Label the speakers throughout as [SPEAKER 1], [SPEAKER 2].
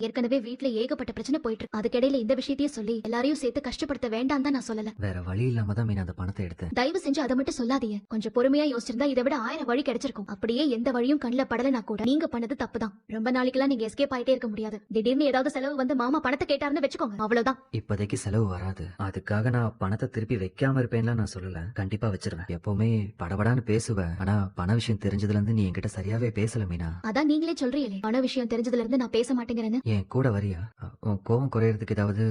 [SPEAKER 1] ஏற்கனவே வீட்ல ஏகப்பட்ட பிரச்சனை போயிட்டு இருக்கு. அதுக்கிடையில இந்த விஷயத்தையும் சொல்லி எல்லாரையும் சேர்த்து கஷ்டப்படுத்த வேண்டாம் தான் நான் சொல்லல.
[SPEAKER 2] வேற வழி இல்லாம தான் மீனா அந்த பணத்தை எடுத்தேன்.
[SPEAKER 1] தயவு செஞ்சு அதை மட்டும் சொல்லாதீங்க. கொஞ்சம் பொறுமையா யோசிச்சிருந்தா இதை விட 1000 வழி கிடைச்சிருக்கும். அப்படியே எந்த வழியும் கண்ணுல படலனா கூட நீங்க பண்ணது தப்புதான். ரொம்ப நாளைக்கெல்லாம் நீங்க எஸ்கேப் ஆயிட்டே இருக்க முடியாது. திடீர்னு ஏதாவது செலவு வந்து மாமா பணத்தை கேட்டாருன்னு வச்சுக்கோங்க, அவ்வளவுதான்.
[SPEAKER 2] இப்போதைக்கு செலவு வராது. அதுக்காக நான் பணத்தை திருப்பி வைக்காம இருப்பேன்ல நான் சொல்லல. கண்டிப்பா வச்சிருவேன். எப்பவுமே படபடான்னு பேசுவேன். ஆனா பண விஷயம் தெரிஞ்சதுல இருந்து நீ என்கிட்ட சரியாவே பேசல மீனா.
[SPEAKER 1] அதான் நீங்களே சொல்றீங்களே பண விஷயம் தெரிஞ்சதுல இருந்து நான் பேச மாட்டேங்கிறேன்னு.
[SPEAKER 2] என் கூட வரியா? உன் கோவம் குறையறதுக்கு ஏதாவது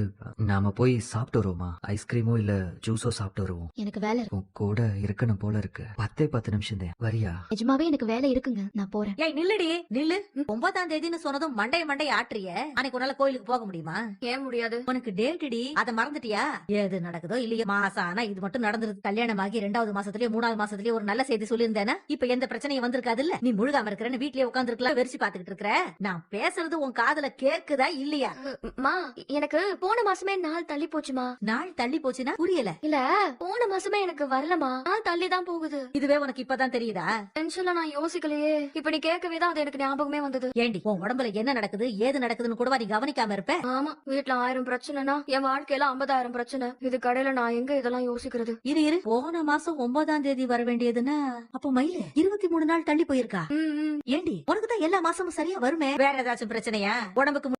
[SPEAKER 2] நாம போய் சாப்பிட்டு வருவோமா? ஐஸ்கிரீமோ இல்ல ஜூஸோ சாப்பிட்டு வருவோம்.
[SPEAKER 1] எனக்கு வேலை இருக்கு.
[SPEAKER 2] உன் கூட இருக்கணும் போல இருக்கு. 10 நிமிஷம் தான். வரியா?
[SPEAKER 1] நிஜமாவே எனக்கு வேலை இருக்குங்க, நான் போறேன்.
[SPEAKER 3] ஏய் நில்லுடி நில்லு. 9ஆம் தேதின்னு சொன்னதும் மண்டைய ஆட்டுறிய. அன்னைக்கு உன்னால கோயிலுக்கு போக முடியுமா?
[SPEAKER 1] ஏன் முடியாது?
[SPEAKER 3] உனக்கு டேட்டுடி, அத மறந்துட்டியா? ஏது நடக்குதோ இல்லையோ மாசம் ஆனா இது மட்டும் நடந்துருக்கு. கல்யாணமாகி 2வது மாசத்துலயே 3வது மாசத்துலயே ஒரு நல்ல செய்தி சொல்லியிருந்தேனா இப்ப எந்த பிரச்சனையும் வந்திருக்காது இல்ல. நீ முழுகாம இருக்கிறன்னு வீட்லயே உட்கார்ந்து இருக்கலாம், வெறிச்சு பாத்துக்கிட்டு இருக்கிற. நான் பேசுறது உன் காதுல கேக்குதா இல்லையா?
[SPEAKER 1] மா, எனக்கு போன மாசமே நாள் தள்ளி போச்சுமா.
[SPEAKER 3] நாள் தள்ளி போச்சுன்னா புரியல.
[SPEAKER 1] இல்ல, போன மாசமே எனக்கு வரலமா, நாள் தள்ளி தான் போகுது.
[SPEAKER 3] இதுவே உனக்கு இப்பதான் தெரியுதா?
[SPEAKER 1] டென்ஷன்ல நான் யோசிக்கலையே. இப்ப நீ கேட்கவே தான் அது எனக்கு ஞாபகமே வந்தது.
[SPEAKER 3] ஏண்டி உன் உடம்புல என்ன நடக்குது ஏது நடக்குதுன்னு கூடவா நீ கவனிக்காம இருப்ப?
[SPEAKER 1] ஆமா, வீட்டுல 1000 பிரச்சனைனா என் வாழ்க்கையில 50,000 பிரச்சனை. இது கடையில நான் எங்க இதெல்லாம் யோசிக்கிறது?
[SPEAKER 3] இரு போன மாசம் 9ஆம் தேதி வர வேண்டியதுன்னா அப்ப மயிலு 23 நாள் தள்ளி போயிருக்கா. ஏண்டி உனக்கு தான் எல்லா மாசமும் சரியா வருமே. வேற ஏதாச்சும் பிரச்சனையா? உடம்புக்கு